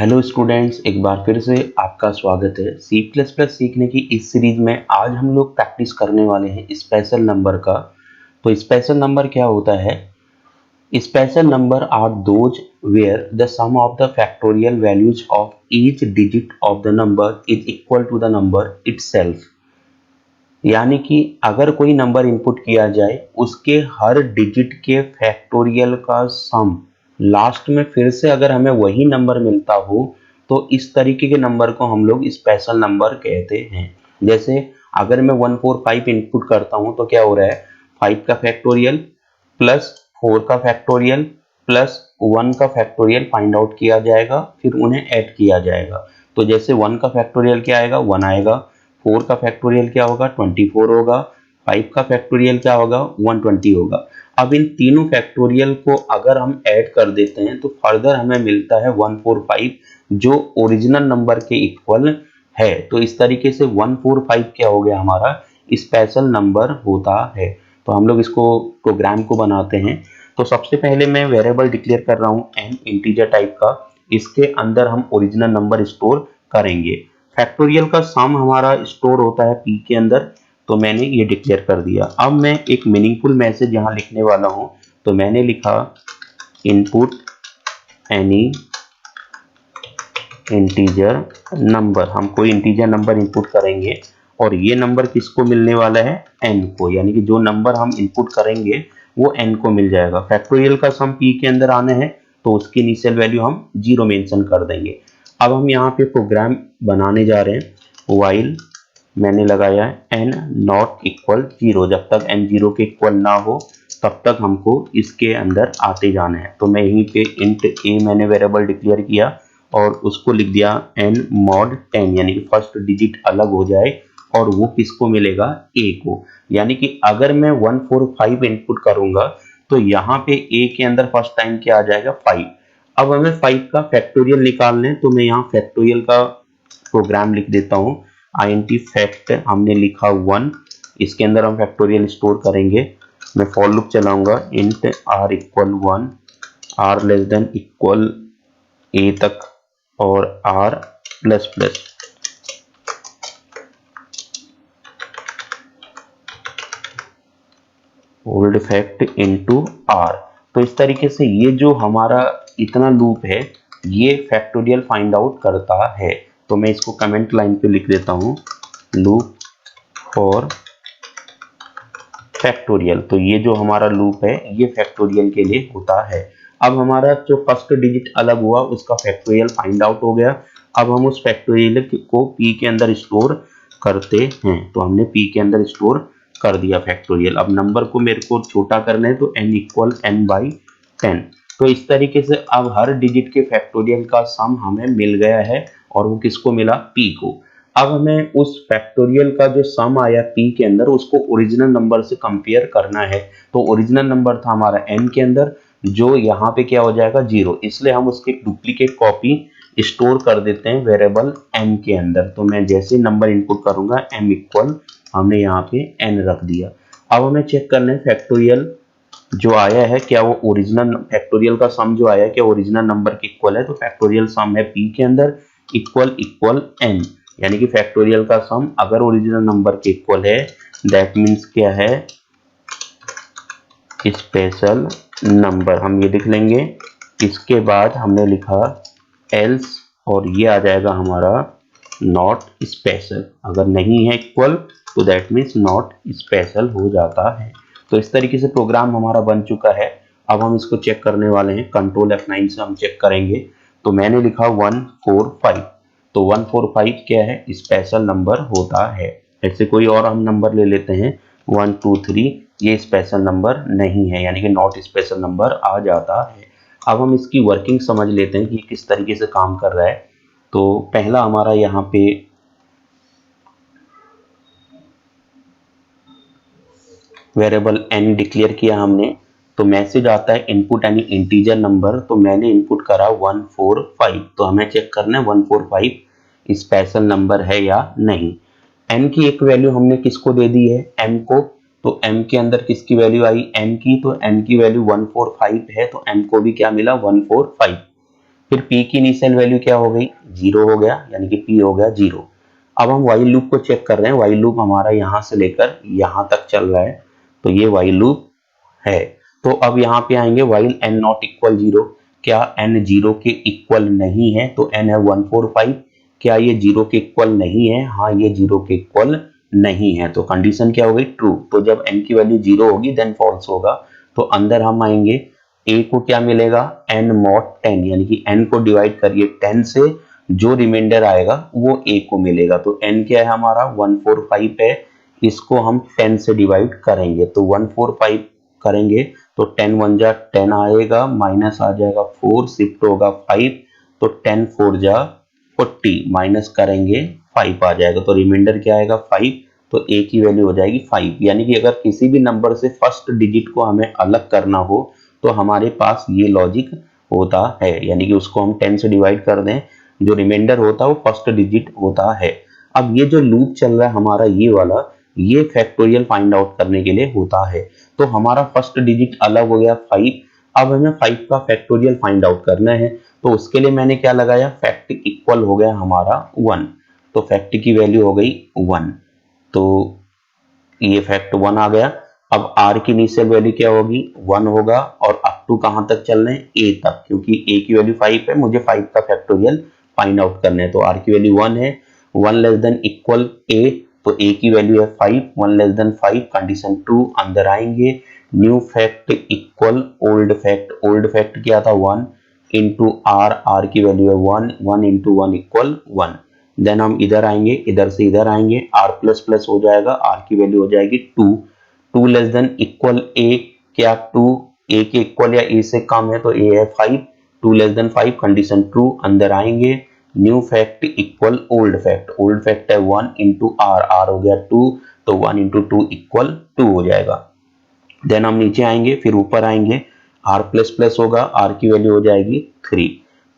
Hello students, एक बार फिर से आपका स्वागत है। सी प्लस प्लस सीखने की इस सीरीज में आज हम लोग प्रैक्टिस करने वाले हैं स्पेशल नंबर का। तो स्पेशल नंबर क्या होता है? Special number are those where the sum of the factorial values of each digit of the number is equal to the number itself. यानी कि अगर कोई नंबर इनपुट किया जाए, उसके हर डिजिट के फैक्टोरियल का सम लास्ट में फिर से अगर हमें वही नंबर मिलता हो, तो इस तरीके के नंबर को हम लोग स्पेशल नंबर कहते हैं। जैसे अगर मैं 145 इनपुट करता हूं तो क्या हो रहा है, 5 का फैक्टोरियल प्लस 4 का फैक्टोरियल प्लस 1 का फैक्टोरियल फाइंड आउट किया जाएगा, फिर उन्हें ऐड किया जाएगा। तो जैसे 1 का फैक्टोरियल क्या आएगा, 1 आएगा। 4 का फैक्टोरियल क्या होगा, 24 होगा। 5 का फैक्टोरियल क्या होगा, 120 होगा। अब इन तीनों फैक्टोरियल को अगर हम ऐड कर देते हैं तो फर्दर हमें मिलता है 145, जो ओरिजिनल नंबर के इक्वल है। तो इस तरीके से 145 क्या हो गया, हमारा स्पेशल नंबर होता है। तो हम लोग इसको प्रोग्राम को बनाते हैं। तो सबसे पहले मैं वेरिएबल डिक्लेयर कर रहा हूं n, इंटीजर टाइप का। इसके अंदर हम ओरिजिनल नंबर स्टोर करेंगे। फैक्टोरियल का सम हमारा स्टोर होता है p के अंदर, तो मैंने ये डिक्लेयर कर दिया। अब मैं एक मीनिंगफुल मैसेज यहाँ लिखने वाला हूँ। तो मैंने लिखा इनपुट एनी इंटीजर नंबर। हम कोई इंटीजर नंबर इनपुट करेंगे और ये नंबर किसको मिलने वाला है, n को। यानी कि जो नंबर हम इनपुट करेंगे वो n को मिल जाएगा। फैक्टोरियल का सम p के अंदर आने हैं तो उसकी इनिशियल वैल्यू हम 0 मेंशन कर देंगे। अब हम यहाँ पे प्रोग्राम बनाने जा रहे हैं। वाइल मैंने लगाया है n नॉट इक्वल 0। जब तक n 0 के इक्वल ना हो तब तक हमको इसके अंदर आते जाना है। तो मैं यहीं पे इंट a मैंने वेरिएबल डिक्लेयर किया और उसको लिख दिया n mod 10, यानी कि फर्स्ट डिजिट अलग हो जाए और वो किसको मिलेगा, a को। यानी कि अगर मैं 145 इनपुट करूंगा तो यहाँ पे a के अंदर फर्स्ट टाइम क्या आ जाएगा, 5। अब हमें 5 का फैक्टोरियल निकालना है, तो मैं यहाँ फैक्टोरियल का प्रोग्राम लिख देता हूँ। int फैक्ट हमने लिखा 1, इसके अंदर हम फैक्टोरियल स्टोर करेंगे। मैं फॉर लूप चलाऊंगा, int r equal 1, r less than equal a तक और r plus plus. Old fact into r। तो इस तरीके से ये जो हमारा इतना लूप है ये फैक्टोरियल फाइंड आउट करता है। तो मैं इसको कमेंट लाइन पे लिख देता हूँ, लूप फॉर फैक्टोरियल। तो ये जो हमारा लूप है ये फैक्टोरियल के लिए होता है। अब हमारा जो फर्स्ट डिजिट अलग हुआ उसका फैक्टोरियल फाइंड आउट हो गया। अब हम उस फैक्टोरियल को p के अंदर स्टोर करते हैं। तो हमने p के अंदर स्टोर कर दिया फैक्टोरियल। अब नंबर को मेरे को छोटा करना है तो n इक्वल n बाई 10। तो इस तरीके से अब हर डिजिट के फैक्टोरियल का सम हमें मिल गया है और वो किसको मिला, p को। अब हमें उस फैक्टोरियल का जो सम आया p के अंदर उसको ओरिजिनल नंबर से कंपेयर करना है। तो ओरिजिनल नंबर था हमारा n के अंदर, जो यहाँ पे क्या हो जाएगा, 0। इसलिए हम उसकी डुप्लीकेट कॉपी स्टोर कर देते हैं वेरिएबल m के अंदर। तो मैं जैसे नंबर इनपुट करूंगा m इक्वल, हमने यहाँ पे n रख दिया। अब हमें चेक करना है फैक्टोरियल जो आया है क्या वो ओरिजिनल फैक्टोरियल का सम जो आया है क्या ओरिजिनल नंबर के इक्वल है। तो फैक्टोरियल सम है p के अंदर इक्वल इक्वल n, यानी कि फैक्टोरियल का सम अगर ओरिजिनल नंबर के इक्वल है दैट मीन्स क्या है, स्पेशल नंबर। हम ये लिख लेंगे। इसके बाद हमने लिखा एल्स, और ये आ जाएगा हमारा नॉट स्पेशल। अगर नहीं है इक्वल तो दैट मीन्स नॉट स्पेशल हो जाता है। तो इस तरीके से प्रोग्राम हमारा बन चुका है। अब हम इसको चेक करने वाले हैं, कंट्रोल F9 से हम चेक करेंगे। तो मैंने लिखा 145। तो 145 क्या है, स्पेशल नंबर होता है। ऐसे कोई और हम नंबर ले लेते हैं 123, ये स्पेशल नंबर नहीं है, यानी कि नॉट स्पेशल नंबर आ जाता है। अब हम इसकी वर्किंग समझ लेते हैं कि किस तरीके से काम कर रहा है। तो पहला हमारा यहाँ पे वेरिएबल n डिक्लेयर किया हमने, तो मैसेज आता है इनपुट एनी इंटीजर नंबर। तो मैंने इनपुट करा 145। तो हमें चेक करना है 145 स्पेशल नंबर है या नहीं। n की एक वैल्यू हमने किसको दे दी है, m को। तो m के अंदर किसकी वैल्यू आई, n की। तो n की वैल्यू 145 है तो m को भी क्या मिला, 145। फिर p की इनिशियल वैल्यू क्या हो गई, 0 हो गया, यानी कि p हो गया 0। अब हम while लूप को चेक कर रहे हैं, while लूप हमारा यहां से लेकर यहां तक चल रहा है, तो ये while लूप है। तो अब यहाँ पे आएंगे while n नॉट इक्वल 0, क्या n 0 के इक्वल नहीं है, तो n है 145, क्या ये 0 के इक्वल नहीं है, हाँ ये 0 के इक्वल नहीं है, तो कंडीशन क्या हो गई, ट्रू। तो जब n की वैल्यू 0 होगी देन फॉल्स होगा। तो अंदर हम आएंगे, a को क्या मिलेगा, n मॉड 10, यानी कि n को डिवाइड करिए 10 से, जो रिमाइंडर आएगा वो a को मिलेगा। तो n क्या है हमारा 145 है, इसको हम 10 से डिवाइड करेंगे, तो 145 करेंगे तो 10 1 जा 10 आएगा, माइनस आ जाएगा 4, शिफ्ट होगा 5, तो 10 4 जा 40, माइनस करेंगे 5 आ जाएगा, तो रिमाइंडर क्या आएगा 5, तो a की वैल्यू हो जाएगी 5। यानी कि अगर किसी भी नंबर से फर्स्ट डिजिट को हमें अलग करना हो तो हमारे पास ये लॉजिक होता है, यानी कि उसको हम 10 से डिवाइड कर दें, जो रिमाइंडर होता है वो फर्स्ट डिजिट होता है। अब ये जो लूप चल रहा है हमारा ये वाला, ये फैक्टोरियल फाइंड आउट करने के लिए होता है। तो हमारा फर्स्ट डिजिट अलग हो गया 5, अब हमें 5 का फैक्टोरियल फाइंड आउट करना है, तो उसके लिए मैंने क्या लगाया, फैक्ट इक्वल हो गया हमारा 1, तो फैक्ट की वैल्यू हो गई 1, तो ये फैक्ट 1 आ गया। अब r की इनिशियल वैल्यू क्या होगी, 1 होगा, और अप टू कहां तक चल रहे हैं, a तक, क्योंकि a की वैल्यू 5 है, मुझे 5 का फैक्टोरियल फाइंड आउट करना है, तो r की वैल्यू 1 है, 1 लेस देन इक्वल a, तो a की वैल्यू है 5, 1 लेस देन 5, कंडीशन ट्रू। अंदर आएंगे, new fact equal old fact क्या था 1 इंटू r की वैल्यू है 1, 1 इंटू 1 इक्वल 1। देन हम इधर आएंगे, इधर से इधर आएंगे, r प्लस प्लस हो जाएगा, r की वैल्यू हो जाएगी 2, 2 लेस देन इक्वल a, क्या 2 a के इक्वल या a से कम है, तो a है 5, 2 लेस देन 5, कंडीशन ट्रू। अंदर आएंगे, new fact equal old fact है 1 इंटू r हो गया 2, तो 1 इंटू 2 इक्वल 2 हो जाएगा। देन हम नीचे आएंगे, फिर ऊपर आएंगे, r प्लस प्लस होगा, r की वैल्यू हो जाएगी 3,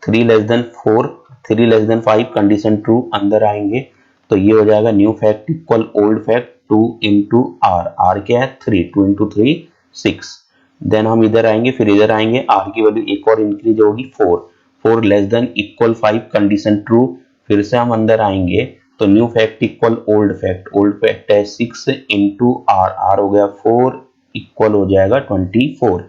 3 less than 4, 3 less than 5, condition true. अंदर आएंगे तो ये हो जाएगा new fact equal old fact 2 into r क्या है 3, 2 इंटू 3 6। देन हम इधर आएंगे, फिर इधर आएंगे, r की वैल्यू एक और इंक्रीज होगी 4, 4 less than equal 5, condition true. फिर से हम अंदर आएंगे तो new fact equal old fact है 6 इंटू r हो गया 4, इक्वल हो जाएगा 24।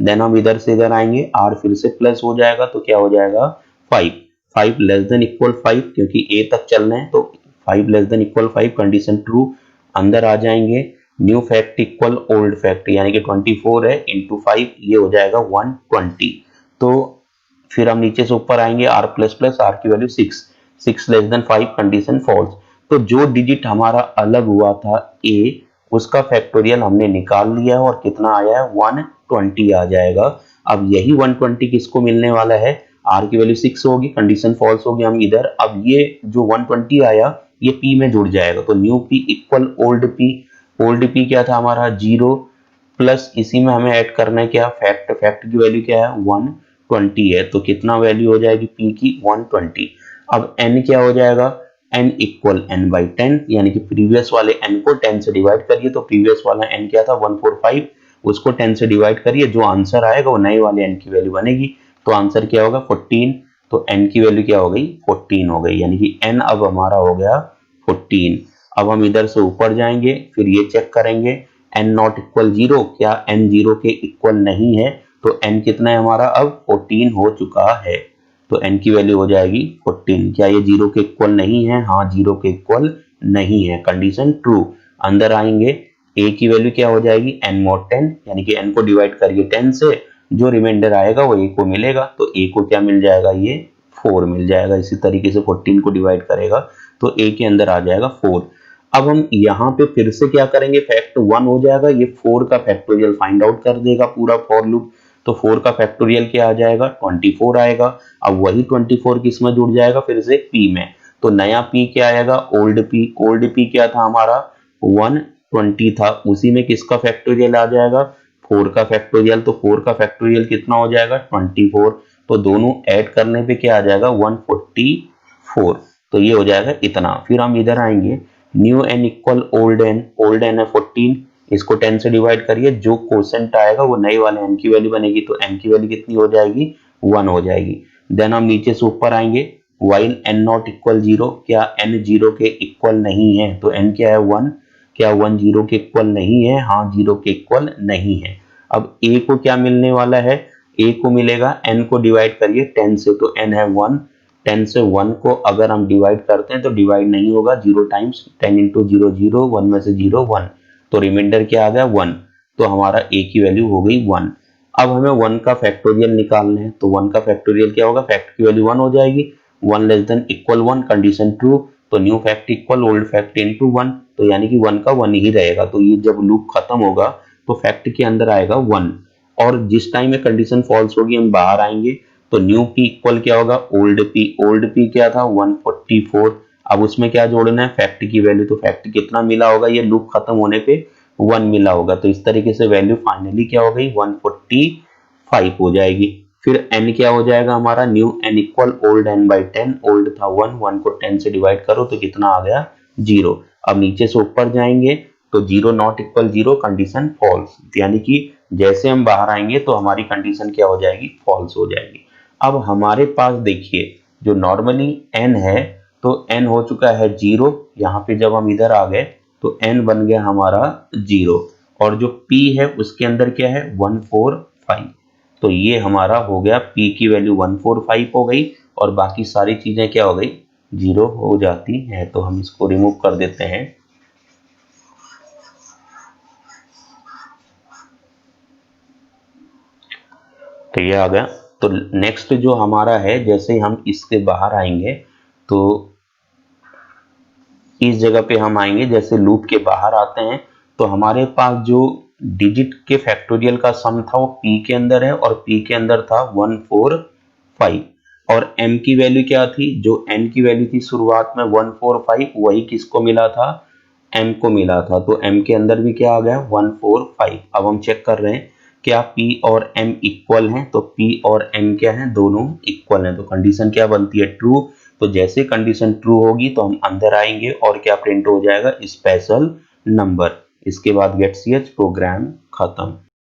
देन हम इधर से इधर आएंगे, r फिर से प्लस हो जाएगा, तो क्या हो जाएगा 5, 5 लेस देन इक्वल 5, क्योंकि a तक चलना है, तो 5 less than equal 5, condition true. अंदर आ जाएंगे, new fact equal old fact, यानी कि 24 है इंटू 5, ये हो जाएगा 120। तो फिर हम नीचे से ऊपर आएंगे, r प्लस प्लस, r की value 6, 6 less than 5, condition false. तो जो डिजिट हमारा अलग हुआ था a, उसका फैक्टोरियल हमने निकाल लिया है, और कितना आया है 120 आ जाएगा। अब यही 120 किसको मिलने वाला है, r की वैल्यू 6 होगी, कंडीशन फॉल्स होगी, हम इधर, अब ये जो 120 आया ये p में जुड़ जाएगा, तो new p equal old p क्या था हमारा 0, प्लस इसी में हमें ऐड करना है क्या, फैक्ट की वैल्यू क्या है 120 है, तो कितना वैल्यू हो जाएगी p की 120। अब n क्या हो जाएगा, n इक्वल n बाई 10, यानी कि प्रीवियस वाले n को 10 से डिवाइड करिए, तो प्रीवियस वाला n क्या था 145, उसको 10 से डिवाइड करिए, जो आंसर आएगा वो नए वाले n की वैल्यू बनेगी, तो आंसर क्या होगा 14, तो n की वैल्यू क्या हो गई 14 हो गई, यानी कि n अब हमारा हो गया 14। अब हम इधर से ऊपर जाएंगे, फिर ये चेक करेंगे, n नॉट इक्वल 0, क्या n 0 के इक्वल नहीं है, तो n कितना है हमारा अब 14 हो चुका है, तो n की वैल्यू हो जाएगी 14। क्या ये 0 के इक्वल नहीं है, हाँ 0 के इक्वल नहीं है, कंडीशन ट्रू। अंदर आएंगे, a की वैल्यू क्या हो जाएगी n mod 10, यानी कि n को डिवाइड करिए 10 से, जो रिमाइंडर आएगा वो a को मिलेगा, तो a को क्या मिल जाएगा, ये 4 मिल जाएगा। इसी तरीके से 14 को डिवाइड करेगा तो a के अंदर आ जाएगा 4। अब हम यहाँ पे फिर से क्या करेंगे, फैक्ट 1 हो जाएगा, ये 4 का फैक्टोरियल फाइंड आउट कर देगा पूरा फॉर लूप, तो 4 का फैक्टोरियल क्या आ जाएगा 24 आएगा। अब वही 24 किस में जुड़ जाएगा, फिर से p में, तो नया p क्या आएगा ओल्ड p क्या था हमारा 120 था, उसी में किसका फैक्टोरियल आ जाएगा 4 का फैक्टोरियल, तो 4 का फैक्टोरियल कितना हो जाएगा 24, तो दोनों ऐड करने पे क्या आ जाएगा 144, तो ये हो जाएगा इतना। फिर हम इधर आएंगे, new n equal old n है 14, इसको 10 से डिवाइड करिए, जो क्वोशंट आएगा वो नए वाले n की वैल्यू बनेगी, तो n की वैल्यू कितनी हो जाएगी 1 हो जाएगी। देन हम नीचे से ऊपर आएंगे, वाइल n नॉट इक्वल 0, क्या n 0 के इक्वल नहीं है, तो n क्या है 1, क्या 1 0 के इक्वल नहीं है, हाँ 0 के इक्वल नहीं है। अब a को क्या मिलने वाला है, a को मिलेगा, n को डिवाइड करिए 10 से, तो n है 1, 10 से 1 को अगर हम डिवाइड करते हैं तो डिवाइड नहीं होगा, 0 टाइम्स 10 इंटू 0 0, 1 में से 0 1, तो रिमाइंडर क्या आ गया 1, तो हमारा a की वैल्यू हो गई 1। अब हमें 1 का फैक्टोरियल निकालना है, तो 1 का फैक्टोरियल क्या होगा, फैक्ट की वैल्यू 1 हो जाएगी, 1 less than equal 1, condition true, तो new fact equal old fact into 1, तो यानी कि 1 का 1 ही रहेगा। तो ये जब लूप खत्म होगा तो फैक्ट के अंदर आएगा 1, और जिस टाइम में कंडीशन फॉल्स होगी हम बाहर आएंगे, तो न्यू पी इक्वल क्या होगा, ओल्ड पी क्या था 144, अब उसमें क्या जोड़ना है, फैक्ट की वैल्यू, तो फैक्ट कितना मिला होगा, ये लूप खत्म होने पे 1 मिला होगा, तो इस तरीके से वैल्यू फाइनली क्या हो गई 145 हो जाएगी। फिर n क्या हो जाएगा हमारा, new n equal old n by 10, old था 1, 1 को 10 से डिवाइड करो तो कितना आ गया 0। अब नीचे से ऊपर जाएंगे तो 0 नॉट इक्वल 0, कंडीशन फॉल्स, यानी कि जैसे हम बाहर आएंगे तो हमारी कंडीशन क्या हो जाएगी, फॉल्स हो जाएगी। अब हमारे पास देखिए जो नॉर्मली n है, तो n हो चुका है 0, यहाँ पे जब हम इधर आ गए तो n बन गया हमारा 0, और जो p है उसके अंदर क्या है 145, तो ये हमारा हो गया, p की वैल्यू 145 हो गई, और बाकी सारी चीजें क्या हो गई 0 हो जाती है। तो हम इसको रिमूव कर देते हैं। तो ये आ गया। तो नेक्स्ट जो हमारा है, जैसे हम इसके बाहर आएंगे तो इस जगह पे हम आएंगे, जैसे लूप के बाहर आते हैं तो हमारे पास जो डिजिट के फैक्टोरियल का सम था वो p के अंदर है, और p के अंदर था 145, और m की वैल्यू क्या थी, जो n की वैल्यू थी शुरुआत में 145, वही किसको मिला था, m को मिला था, तो m के अंदर भी क्या आ गया 145। अब हम चेक कर रहे हैं क्या p और m इक्वल हैं, तो p और m क्या है, दोनों इक्वल हैं, तो कंडीशन क्या बनती है ट्रू। तो जैसे कंडीशन ट्रू होगी तो हम अंदर आएंगे और क्या प्रिंट हो जाएगा, स्पेशल नंबर, इसके बाद गेट ch प्रोग्राम खत्म।